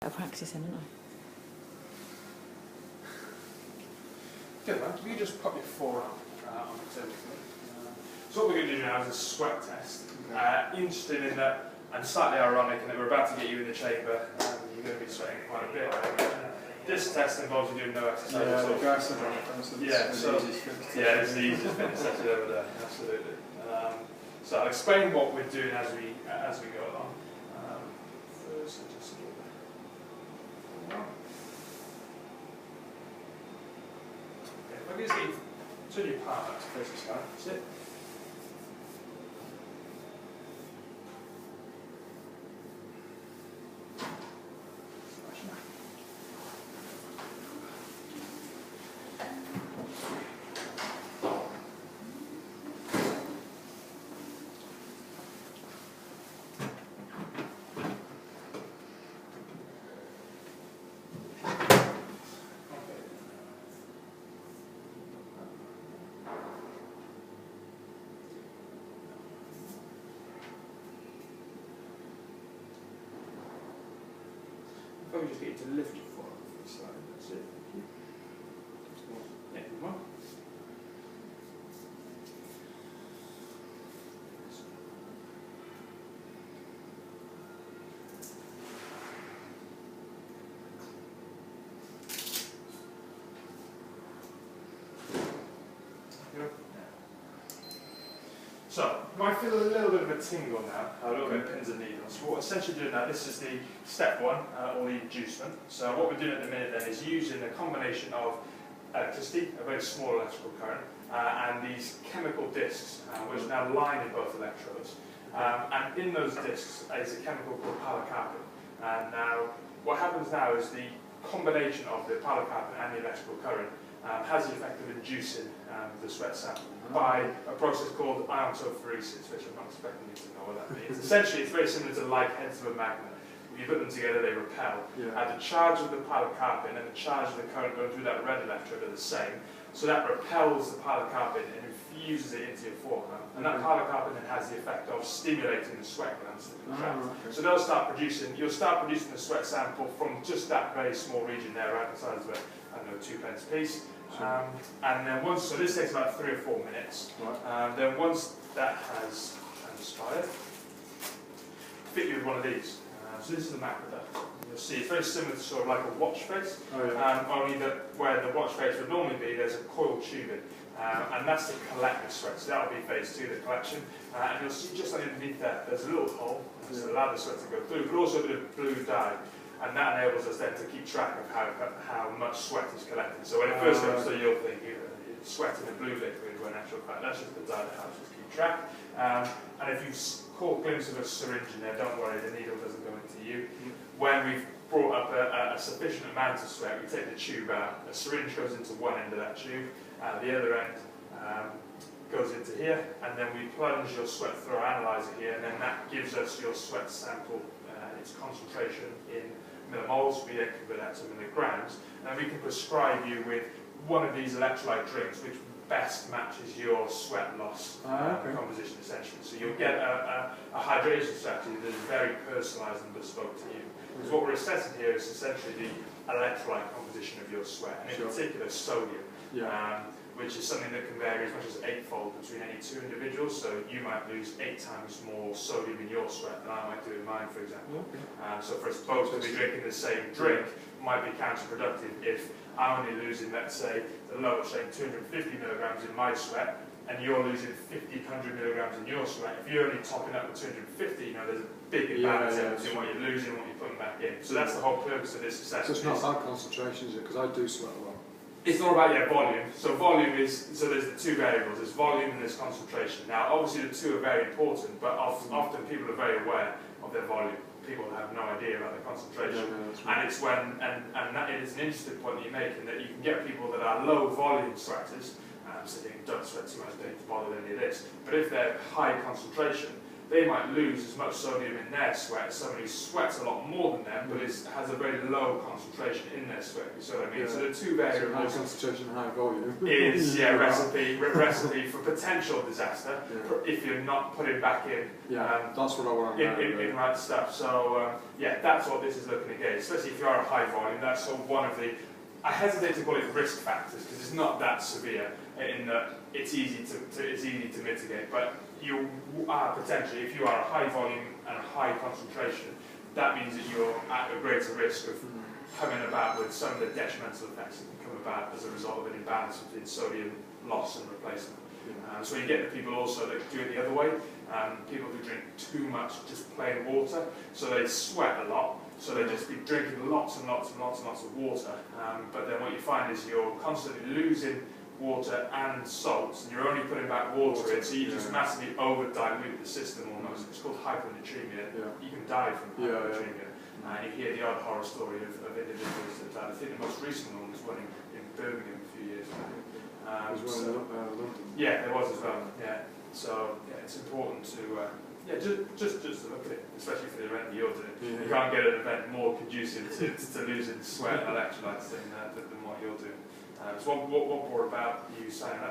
of practicing, isn't I? Good man. You just pop your forearm on the table for me. So what we're going to do now is a sweat test. Okay. Interesting in that, and slightly ironic in that we're about to get you in the chamber. You're going to be sweating quite a bit. This test involves you doing no exercise at all. It's the easiest fitness test you've ever done. Absolutely. So I'll explain what we're doing as we go along. First, I just if I just get you to turn your palm out to face the sky. That's it. If I could just get you to lift your forearm for the side, that's it, thank you. Yeah, good one. So, you might feel a little bit of a tingle now, a little bit of pins and needles. What we're essentially doing now, this is the step one, or the inducement. So what we're doing at the minute then is using a combination of electricity, a very small electrical current, and these chemical discs, which are now line in both electrodes. And in those discs is a chemical called pilocarpine. And now, what happens now is the combination of the pilocarpine and the electrical current has the effect of inducing the sweat sample by a process called iontophoresis, which I'm not expecting you to know what that means. Essentially, it's very similar to like heads of a magnet. If you put them together, they repel. The charge of the pilocarpine and the charge of the current going through that red electrode are the same. So that repels the pilocarpine and infuses it into your forearm. And that pilocarpine then has the effect of stimulating the sweat glands to contract. So you'll start producing the sweat sample from just that very small region there, right the size of a, I don't know, 2 pence piece. And then so this takes about 3 or 4 minutes. Then once that has transpired, fit you with one of these. So this is a macro. You'll see it's very similar to sort of like a watch face, only that where the watch face would normally be, there's a coiled tubing. And that's to collect the sweat. So that will be phase 2, the collection. And you'll see just underneath that, there's a little hole to allow the sweat to go through, but also a bit of blue dye. And that enables us then to keep track of how much sweat is collected. So when it first goes through, you'll think you're sweating a blue liquid, when in actual fact that's just the dye that helps us keep track. And if you've caught a glimpse of a syringe in there, don't worry, the needle doesn't go into you. When we've brought up a sufficient amount of sweat, we take the tube out, a syringe goes into one end of that tube, the other end goes into here, and then we plunge your sweat through our analyzer here, and then that gives us your sweat sample, its concentration in millimoles. We then convert that to milligrams, and we can prescribe you with one of these electrolyte drinks which best matches your sweat loss composition essentially. So you'll get a hydration strategy that is very personalised and bespoke to you. Because what we're assessing here is essentially the electrolyte composition of your sweat, and in particular sodium, which is something that can vary as much as 8-fold between any 2 individuals. So you might lose 8 times more sodium in your sweat than I might do in mine, for example. So for us both to be drinking the same drink might be counterproductive if I'm only losing, let's say, the lowest, say 250 milligrams in my sweat, and you're losing 100 milligrams in your sweat. If you're only topping up with 250, there's a big imbalance between what you're losing and what you're putting back in. So that's the whole purpose of this assessment. So it's not about concentration, is it? Because I do sweat a lot. It's not about volume. So volume is, so there's the 2 variables, there's volume and there's concentration. Now obviously the 2 are very important, but often people are very aware of their volume. People have no idea about the concentration. And it's when, and that is an interesting point that you make, in that you can get people that are low volume sweaters, so they don't sweat too much, don't need to bother with any of this. But if they're high concentration, they might lose as much sodium in their sweat as somebody who sweats a lot more than them, but has a very low concentration in their sweat. You see what I mean? Yeah. So the two So variables. high concentration, high volume. Is recipe for potential disaster if you're not putting back in. That's what I want to know. In right stuff. So yeah, that's what this is looking to get. Especially if you are a high volume, that's sort of one of the. I hesitate to call it risk factors because it's not that severe in that it's easy to mitigate. But you are potentially, if you are a high volume and a high concentration, that means that you're at a greater risk of coming about with some of the detrimental effects that can come about as a result of an imbalance between sodium loss and replacement. So you get the people also that do it the other way, people who drink too much just plain water, so they sweat a lot, so they just be drinking lots and lots and lots and lots of water, but then what you find is you're constantly losing water and salts, and you're only putting back water in, so you just massively over-dilute the system almost. It's called hyponatremia. You can die from hyponatremia. You hear the odd horror story of individuals that died. I think the most recent one was one in Birmingham a few years back. London. Yeah, there was as well. Yeah, so yeah, it's important to just to look at it, especially for the event you're doing. You can't get an event more conducive to losing sweat and electrolytes than what you're doing. So what brought about you signing up?